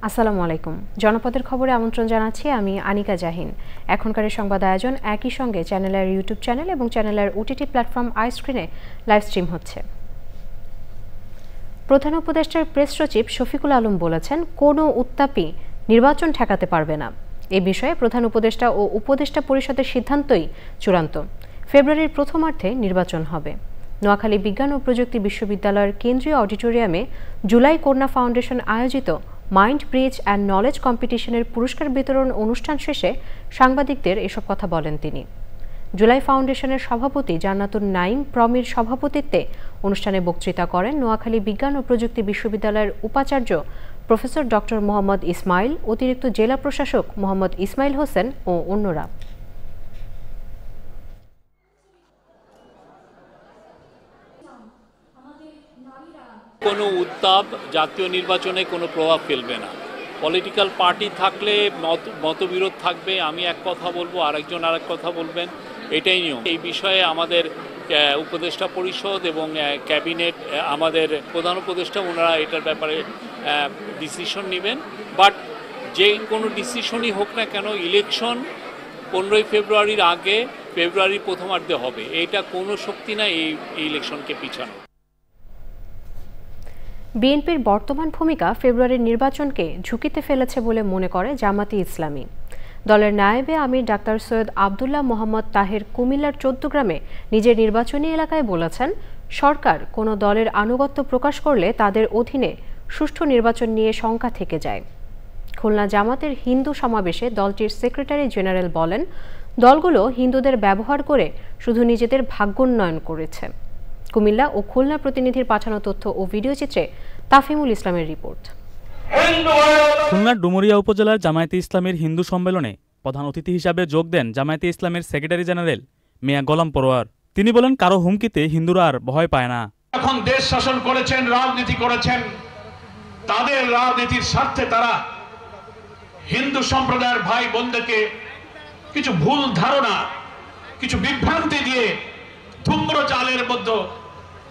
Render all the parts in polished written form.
আসসালামু আলাইকুম। জনপদের খবরে আমন্ত্রণ জানাচ্ছি আমি আনিকা জাহিন। এখনকার সংবাদ আয়োজন একই সঙ্গে চ্যানেলের ইউটিউব চ্যানেল এবং চ্যানেলের ওটিটি প্ল্যাটফর্ম আইস্ক্রিনে লাইভ স্ট্রিম হচ্ছে। প্রধান উপদেষ্টার প্রেস সচিব শফিকুল আলম বলেছেন, কোনো উত্তাপই নির্বাচন ঠেকাতে পারবে না। এ বিষয়ে প্রধান উপদেষ্টা ও উপদেষ্টা পরিষদের সিদ্ধান্তই চূড়ান্ত। ফেব্রুয়ারির প্রথমার্ধে নির্বাচন হবে। নোয়াখালী বিজ্ঞান ও প্রযুক্তি বিশ্ববিদ্যালয়ের কেন্দ্রীয় অডিটোরিয়ামে জুলাই কন্যা ফাউন্ডেশন আয়োজিত মাইন্ড ব্রিজ অ্যান্ড নলেজ কম্পিটিশনের পুরস্কার বিতরণ অনুষ্ঠান শেষে সাংবাদিকদের এসব কথা বলেন তিনি। জুলাই ফাউন্ডেশনের সভাপতি জান্নাতুন নাইম প্রমির সভাপতিত্বে অনুষ্ঠানে বক্তৃতা করেন নোয়াখালী বিজ্ঞান ও প্রযুক্তি বিশ্ববিদ্যালয়ের উপাচার্য প্রফেসর ডক্টর মোহাম্মদ ইসমাইল, অতিরিক্ত জেলা প্রশাসক মোহাম্মদ ইসমাইল হোসেন ও অন্যরা। কোনো উত্তাপ জাতীয় নির্বাচনে কোনো প্রভাব ফেলবে না। পলিটিক্যাল পার্টি থাকলে মতবিরোধ থাকবে, আমি এক কথা বলবো, আরেকজন আরেক কথা বলবেন, এটাই নিয়ম। এই বিষয়ে আমাদের উপদেষ্টা পরিষদ এবং ক্যাবিনেট, আমাদের প্রধান উপদেষ্টা, ওনারা এটার ব্যাপারে ডিসিশন নেবেন। বাট যে কোনো ডিসিশনই হোক না কেন, ইলেকশন 15ই ফেব্রুয়ারির আগে ফেব্রুয়ারির প্রথমার্ধে হবে। এটা কোনো শক্তি না এই ইলেকশনকে পিছানো। বিএনপির বর্তমান ভূমিকা ফেব্রুয়ারির নির্বাচনকে ঝুঁকিতে ফেলেছে বলে মনে করে জামায়াতে ইসলামী। দলের নায়েবে আমির ডাক্তার সৈয়দ আবদুল্লাহ মোহাম্মদ তাহের কুমিল্লার চৌদ্দগ্রামে নিজের নির্বাচনী এলাকায় বলেছেন, সরকার কোনো দলের আনুগত্য প্রকাশ করলে তাদের অধীনে সুষ্ঠু নির্বাচন নিয়ে শঙ্কা থেকে যায়। খুলনা জামাতের হিন্দু সমাবেশে দলটির সেক্রেটারি জেনারেল বলেন, দলগুলো হিন্দুদের ব্যবহার করে শুধু নিজেদের ভাগ্যোন্নয়ন করেছে। কুমিল্লা ও খুলনা প্রতিনিধির পাঠানো তথ্য ও ভিডিওচিত্রে তাফিমুল ইসলামের রিপোর্ট। খুলনার ডুমুরিয়া উপজেলার জামায়াতে ইসলামের হিন্দু সম্মেলনে প্রধান অতিথি হিসাবে যোগ দেন জামায়াতে ইসলামের সেক্রেটারি জেনারেল মিয়া গোলাম পরোয়ার। তিনি বলেন, কারো হুমকিতে হিন্দুরা আর ভয় পায় না। এখন দেশ শাসন করেছেন, রাজনীতি করেছেন, তাদের রাজনীতির স্বার্থে তারা হিন্দু সম্প্রদায়ের ভাই বোনদেরকে কিছু ভুল ধারণা, কিছু বিভ্রান্তি দিয়ে ধূম্র জালের মধ্যে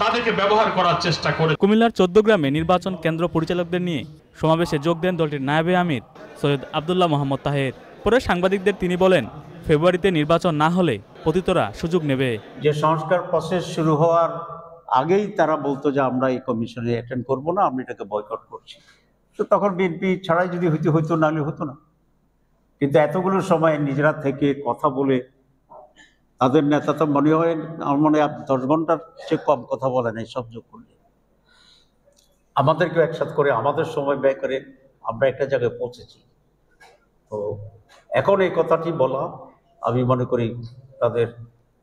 তাদেরকে ব্যবহার করার চেষ্টা করে। কুমিল্লার চৌদ্দগ্রামে নির্বাচন কেন্দ্র পরিচালকদের নিয়ে সমাবেশে যোগ দেন দলটির নায়েবে আমির সৈয়দ আবদুল্লাহ মোহাম্মদ তাহের। পরে সাংবাদিকদের তিনি বলেন, ফেব্রুয়ারিতে নির্বাচন না হলে পতিতরা সুযোগ নেবে। যে সংস্কার প্রসেস শুরু হওয়ার আগেই তারা বলতো যে আমরা এই কমিশনে অ্যাটেন্ড করব না, আমরা এটাকে বয়কট করছি। তো তখন বিএনপি ছাড়াই যদি হইতো নাহলে হতো না। কিন্তু এতগুলো সময় নিজেরা থেকে কথা বলে তাদের নেতা তো মনে হয় আমার মনে হয় 10 ঘন্টার চেয়ে কম কথা বলে নাই সব যোগ করলে। আমাদেরকেও একসাথে করে আমাদের সময় ব্যয় করে আমরা একটা জায়গায় পৌঁছেছি। তো এখন এই কথাটি বলা আমি মনে করি তাদের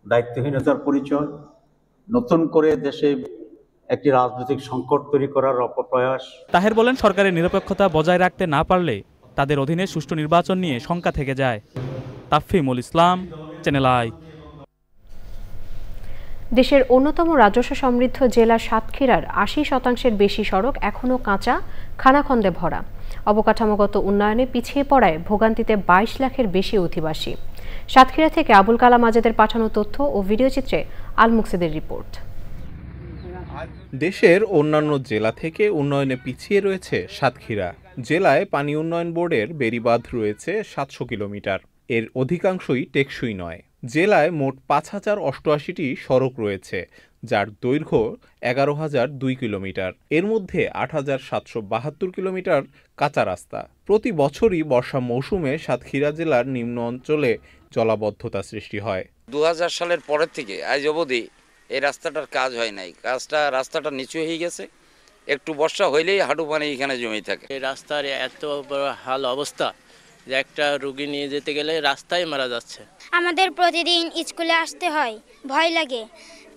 দায়িত্বহীনতার পরিচয়, নতুন করে দেশে একটি রাজনৈতিক সংকট তৈরি করার অপপ্রয়াস। তাহের বলেন, সরকারের নিরপেক্ষতা বজায় রাখতে না পারলে তাদের অধীনে সুষ্ঠু নির্বাচন নিয়ে শঙ্কা থেকে যায়। তাফিমুল ইসলাম, চ্যানেল আই। দেশের অন্যতম রাজস্ব সমৃদ্ধ জেলা সাতক্ষীরার 80% বেশি সড়ক এখনও কাঁচা, খানাখন্দে ভরা। অবকাঠামোগত উন্নয়নে পিছিয়ে পড়ায় ভোগান্তিতে 22 লাখের বেশি অধিবাসী। সাতক্ষীরা থেকে আবুল কালাম আজাদের পাঠানো তথ্য ও ভিডিওচিত্রে আল মুকসিদের রিপোর্ট। দেশের অন্যান্য জেলা থেকে উন্নয়নে পিছিয়ে রয়েছে সাতক্ষীরা। জেলায় পানি উন্নয়ন বোর্ডের বেড়িবাঁধ রয়েছে 700 কিলোমিটার, এর অধিকাংশই টেকসই নয়। জেলায় মোট 5088টি সড়ক রয়েছে, যার দৈর্ঘ্য 11,002 কিলোমিটার। এর মধ্যে 8,772 কিলোমিটার কাঁচা রাস্তা। প্রতি বছরই বর্ষা মৌসুমে সাতক্ষীরা জেলার নিম্ন অঞ্চলে জলাবদ্ধতা সৃষ্টি হয়। 2000 সালের পরের থেকে আজ অবধি এই রাস্তাটার কাজ হয় নাই। রাস্তাটা নিচু হয়ে গেছে, একটু বর্ষা হইলেই হাঁটু পানি এখানে জমে থাকে। এই রাস্তার এত বড় হাল অবস্থা যে একটা রোগী নিয়ে যেতে গেলে রাস্তায় মারা যাচ্ছে। আমাদের প্রতিদিন স্কুলে আসতে হয়, ভয় লাগে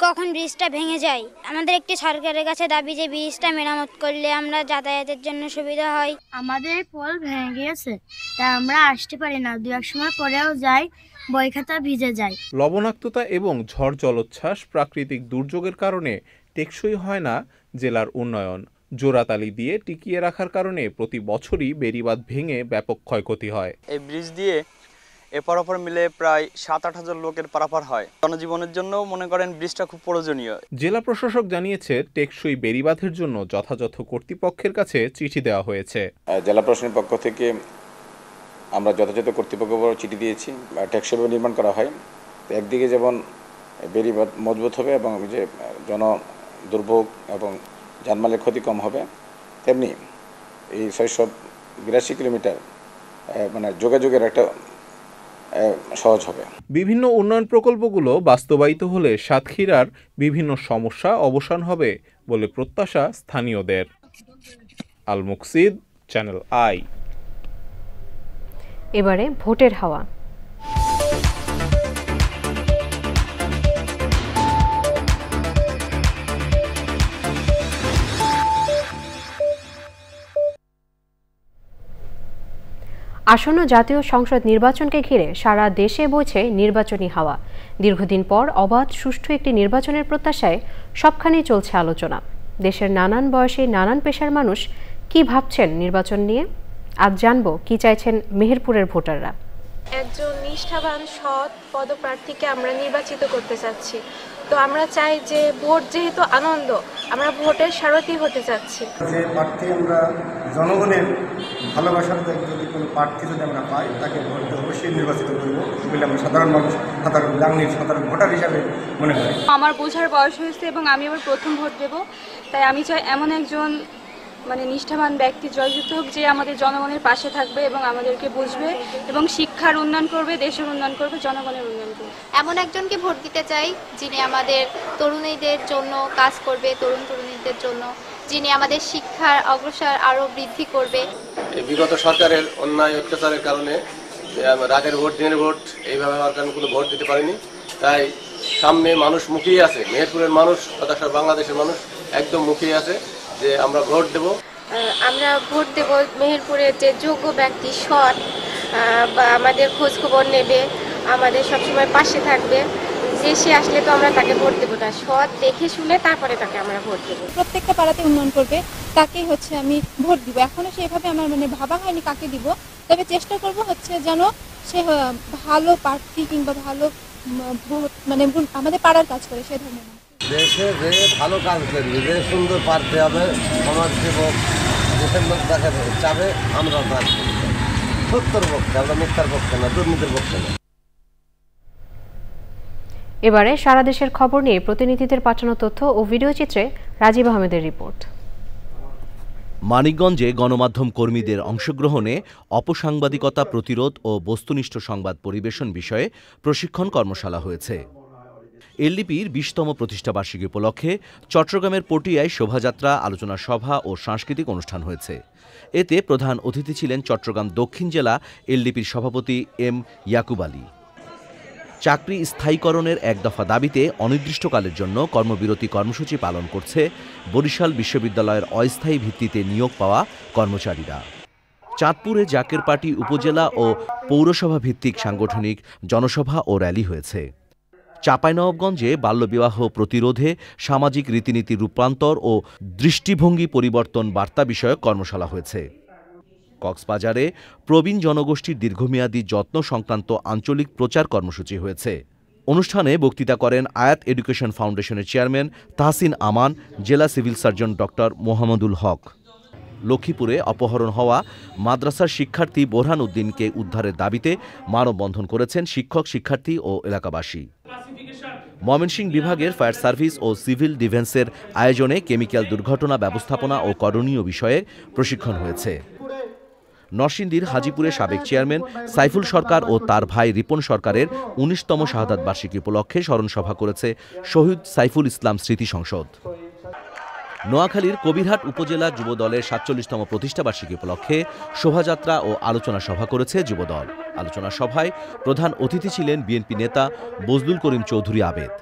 কখন ব্রিজটা ভেঙে যায়। আমাদের একটি সরকারের কাছে দাবি যে ব্রিজটা মেরামত করলে আমরা যাতায়াতের জন্য সুবিধা হয়। আমাদের পোল ভেঙে গিয়েছে, তাই আমরা আসতে পারি না। 2-1 সময় পরেও যাই, বই খাতা ভিজে যায়। লবণাক্ততা এবং ঝড় জলোচ্ছ্বাস প্রাকৃতিক দুর্যোগের কারণে টেকসই হয় না জেলার উন্নয়ন। জোড়াতালি দিয়ে টিকিয়ে রাখার কারণে প্রতি বছরই বেড়িবাঁধ ভেঙে ব্যাপক ক্ষয়ক্ষতি হয়। এই ব্রিজ দিয়ে এপার ওপর মিলে প্রায় 7-8 হাজার লোকের পারাপার হয়। জনজীবনের জন্য মনে করেন ব্রিজটা খুব প্রয়োজনীয়। জেলা প্রশাসক জানিয়েছে টেকসই বেড়িবাঁধের জন্য যথাযথ কর্তৃপক্ষের কাছে চিঠি দেওয়া হয়েছে। জেলা প্রশাসনের পক্ষ থেকে আমরা যথাযথ কর্তৃপক্ষকে চিঠি দিয়েছি, টেকসইভাবে নির্মাণ করা হয়। একদিকে যেমন বেড়িবাঁধ মজবুত হবে এবং যে জন দুর্ভোগ এবং জানমালের ক্ষতি কম হবে, তেমনি এই 682 কিলোমিটার মানে যোগাযোগের একটা সহজ হবে। বিভিন্ন উন্নয়ন প্রকল্পগুলো বাস্তবায়িত হলে সাতক্ষীরার বিভিন্ন সমস্যা অবসান হবে বলে প্রত্যাশা স্থানীয়দের। আল মুকসিদ, চ্যানেল আই। এবারে ভোটের হাওয়া। আসন্ন জাতীয় সংসদ নির্বাচনকে ঘিরে সারা দেশে বইছে নির্বাচনী হাওয়া। দীর্ঘদিন পর অবাধ সুষ্ঠু একটি নির্বাচনের প্রত্যাশায় সবখানেই চলছে আলোচনা। দেশের নানান বয়সী নানান পেশার মানুষ কি ভাবছেন নির্বাচন নিয়ে, আজ জানবো কি চাইছেন মেহেরপুরের ভোটাররা। একজন নিষ্ঠাবান সৎ পদপ্রার্থীকে আমরা নির্বাচিত করতে চাচ্ছি। তো আমরা চাই যে ভোট যেহেতু আনন্দ, আমরা ভোটের সারথি হতে চাচ্ছি। যে প্রার্থী আমরা জনগণের ভালোবাসার যদি কোনো প্রার্থী যদি আমরা পাই, তাকে ভোট অবশ্যই নির্বাচিত করব বলে আমরা সাধারণ মানুষ, সাধারণ বাঙালির সাধারণ ভোটার হিসাবে মনে করি। আমার বোঝার বয়স হয়েছে এবং আমি আবার প্রথম ভোট দেব, তাই আমি চাই এমন একজন নিষ্ঠাবান ব্যক্তি জয়যুক্ত হোক, যে আমাদের জনগণের পাশে থাকবে এবং আমাদেরকে বুঝবে এবং শিক্ষার উন্নয়ন করবে, দেশের উন্নয়ন করবে, জনগণের উন্নয়ন করবে। এমন একজনকে ভোট দিতে চাই যিনি আমাদের তরুণীদের জন্য কাজ করবে, তরুণীদের জন্য, যিনি আমাদের শিক্ষার অগ্রসর আরো বৃদ্ধি করবে। বিগত সরকারের অন্যায় অত্যাচারের কারণে রাতের ভোট, দিনের ভোট এইভাবে হওয়ার কারণে কোনো ভোট দিতে পারিনি। তাই সামনে মানুষ মুখিয়ে আছে, মেহেরপুরের মানুষ তথা বাংলাদেশের মানুষ একদম মুখিয়ে আছে যে আমরা ভোট দেব। আমরা ভোট দেব মেহেরপুরের যে যোগ্য ব্যক্তি, সৎ, বা আমাদের খোঁজ খবর নেবে, আমাদের সবসময় পাশে থাকবে, যে সে আসলে তো আমরা তাকে ভোট দেবো না, সৎ দেখে শুনে তারপরে তাকে আমরা ভোট দেবো। প্রত্যেকটা পাড়াতে উন্নয়ন করবে, তাকেই আমি ভোট দিব। এখনো সেভাবে আমার ভাবা হয়নি কাকে দিব, তবে চেষ্টা করব যেন সে ভালো প্রার্থী কিংবা ভালো ভোট আমাদের পাড়ার কাজ করে সে ধরনের। দেশে যে ভালো কাজ করবে, যে সুন্দর প্রার্থী হবে, সমাজ সেবক, দেশের লোক তাকে চাবে, আমরা তার সত্যর পক্ষে, আমরা মিথ্যার পক্ষে না, দুর্নীতির পক্ষে না। এবারে সারা দেশের খবর নিয়ে প্রতিনিধিদের পাঠানো তথ্য ও ভিডিও চিত্রে রাজীব আহমেদের রিপোর্ট। মানিকগঞ্জে গণমাধ্যম কর্মীদের অংশগ্রহণে অপসাংবাদিকতা প্রতিরোধ ও বস্তুনিষ্ঠ সংবাদ পরিবেশন বিষয়ে প্রশিক্ষণ কর্মশালা হয়েছে। এলডিপির 20তম প্রতিষ্ঠাবার্ষিকী উপলক্ষে চট্টগ্রামের পটিয়ায় শোভাযাত্রা, আলোচনা সভা ও সাংস্কৃতিক অনুষ্ঠান হয়েছে। এতে প্রধান অতিথি ছিলেন চট্টগ্রাম দক্ষিণ জেলা এলডিপির সভাপতি এম ইয়াকুব আলী। চাকরি স্থায়ীকরণের এক দফা দাবিতে অনির্দিষ্টকালের জন্য কর্মবিরতি কর্মসূচি পালন করছে বরিশাল বিশ্ববিদ্যালয়ের অস্থায়ী ভিত্তিতে নিয়োগ পাওয়া কর্মচারীরা। চাঁদপুরে জাকের পার্টি উপজেলা ও পৌরসভা ভিত্তিক সাংগঠনিক জনসভা ও র্যালি হয়েছে। চাঁপাইনবাবগঞ্জে বাল্যবিবাহ প্রতিরোধে সামাজিক রীতিনীতি রূপান্তর ও দৃষ্টিভঙ্গি পরিবর্তন বার্তা বিষয়ক কর্মশালা হয়েছে। কক্সবাজারে প্রবীণ জনগোষ্ঠীর দীর্ঘমেয়াদী যত্ন সংক্রান্ত আঞ্চলিক প্রচার কর্মসূচি হয়েছে। অনুষ্ঠানে বক্তৃতা করেন আয়াত এডুকেশন ফাউন্ডেশনের চেয়ারম্যান তাহসিন আমান, জেলা সিভিল সার্জন ডক্টর মোহাম্মদুল হক। লক্ষ্মীপুরে অপহরণ হওয়া মাদ্রাসার শিক্ষার্থী বোরহান উদ্দিনকে উদ্ধারের দাবিতে মানববন্ধন করেছেন শিক্ষক, শিক্ষার্থী ও এলাকাবাসী। ময়মনসিংহ বিভাগের ফায়ার সার্ভিস ও সিভিল ডিফেন্সের আয়োজনে কেমিক্যাল দুর্ঘটনা ব্যবস্থাপনা ও করণীয় বিষয়ে প্রশিক্ষণ হয়েছে। নরসিংদীর হাজীপুরে সাবেক চেয়ারম্যান সাইফুল সরকার ও তার ভাই রিপন সরকারের 19তম শাহাদাত বার্ষিকী উপলক্ষে স্মরণসভা করেছে শহীদ সাইফুল ইসলাম স্মৃতি সংসদ। নোয়াখালীর কবিরহাট উপজেলা যুবদলের 47তম প্রতিষ্ঠাবার্ষিকী উপলক্ষে শোভাযাত্রা ও আলোচনা সভা করেছে যুবদল। আলোচনা সভায় প্রধান অতিথি ছিলেন বিএনপি নেতা বজলুল করিম চৌধুরী আবেদ।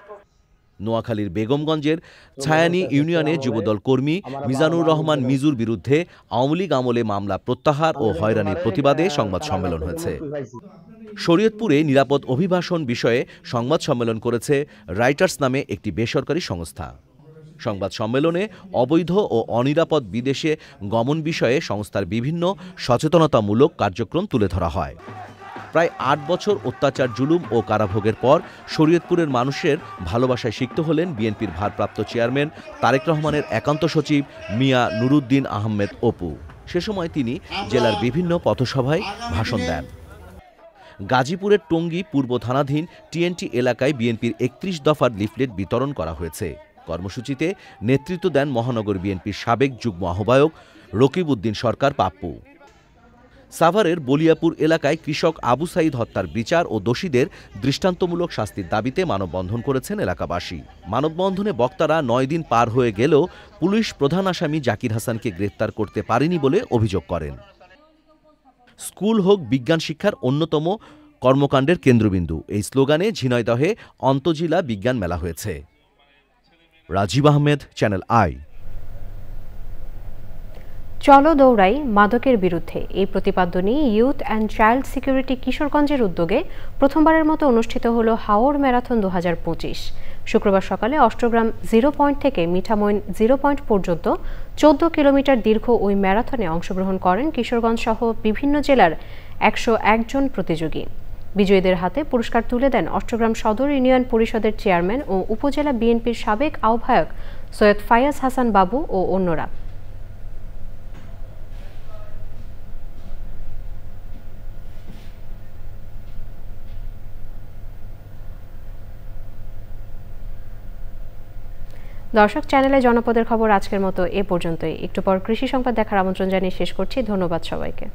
নোয়াখালীর বেগমগঞ্জের ছায়ানী ইউনিয়নে যুবদল কর্মী মিজানুর রহমান মিজুর বিরুদ্ধে আওয়ামী লীগ আমলে মামলা প্রত্যাহার ও হয়রানির প্রতিবাদে সংবাদ সম্মেলন হয়েছে। শরীয়তপুরে নিরাপদ অভিবাসন বিষয়ে সংবাদ সম্মেলন করেছে রাইটার্স নামে একটি বেসরকারি সংস্থা। সংবাদ সম্মেলনে অবৈধ ও অনিরাপদ বিদেশে গমন বিষয়ে সংস্থার বিভিন্ন সচেতনতামূলক কার্যক্রম তুলে ধরা হয়। প্রায় ৮ বছর অত্যাচার, জুলুম ও কারাভোগের পর শরীয়তপুরের মানুষের ভালোবাসায় সিক্ত হলেন বিএনপির ভারপ্রাপ্ত চেয়ারম্যান তারেক রহমানের একান্ত সচিব মিয়া নুরুদ্দিন আহমেদ অপু। সে সময় তিনি জেলার বিভিন্ন পথসভায় ভাষণ দেন। গাজীপুরের টঙ্গী পূর্ব থানাধীন টিএনটি এলাকায় বিএনপির ৩১ দফার লিফলেট বিতরণ করা হয়েছে। কর্মসূচিতে নেতৃত্ব দেন মহানগর বিএনপির সাবেক যুগ্ম আহ্বায়ক রকিব উদ্দিন সরকার পাপ্পু। সাভারের বলিয়াপুর এলাকায় কৃষক আবু সাইদ হত্যার বিচার ও দোষীদের দৃষ্টান্তমূলক শাস্তির দাবিতে মানববন্ধন করেছেন এলাকাবাসী। মানববন্ধনে বক্তারা ৯ দিন পার হয়ে গেলেও পুলিশ প্রধান আসামি জাকির হাসানকে গ্রেফতার করতে পারেনি বলে অভিযোগ করেন। স্কুল হোক বিজ্ঞান শিক্ষার অন্যতম কর্মকাণ্ডের কেন্দ্রবিন্দু এই স্লোগানে ঝিনাইদহে আন্তঃজেলা বিজ্ঞান মেলা হয়েছে। Rajib Ahmed, Channel I. চলো দৌড়াই মাদকের বিরুদ্ধে এই প্রতিপাদ্য নিয়ে ইউথ অ্যান্ড চাইল্ড সিকিউরিটি কিশোরগঞ্জের উদ্যোগে প্রথমবারের মতো অনুষ্ঠিত হল হাওর ম্যারাথন ২০২৫। শুক্রবার সকালে অষ্টগ্রাম 0 পয়েন্ট থেকে মিঠামইন 0 পয়েন্ট পর্যন্ত 14 কিলোমিটার দীর্ঘ ওই ম্যারাথনে অংশগ্রহণ করেন কিশোরগঞ্জ সহ বিভিন্ন জেলার ১০১ জন প্রতিযোগী। বিজয়ীদের হাতে পুরস্কার তুলে দেন অষ্টগ্রাম সদর ইউনিয়ন পরিষদের চেয়ারম্যান ও উপজেলা বিএনপির সাবেক আহ্বায়ক সৈয়দ ফায়াজ হাসান বাবু ও অন্যরা। দর্শক, চ্যানেলে জনপদের খবর আজকের মতো এ পর্যন্তই। একটু পর কৃষি সংবাদ দেখার আমন্ত্রণ জানিয়ে শেষ করছি। ধন্যবাদ সবাইকে।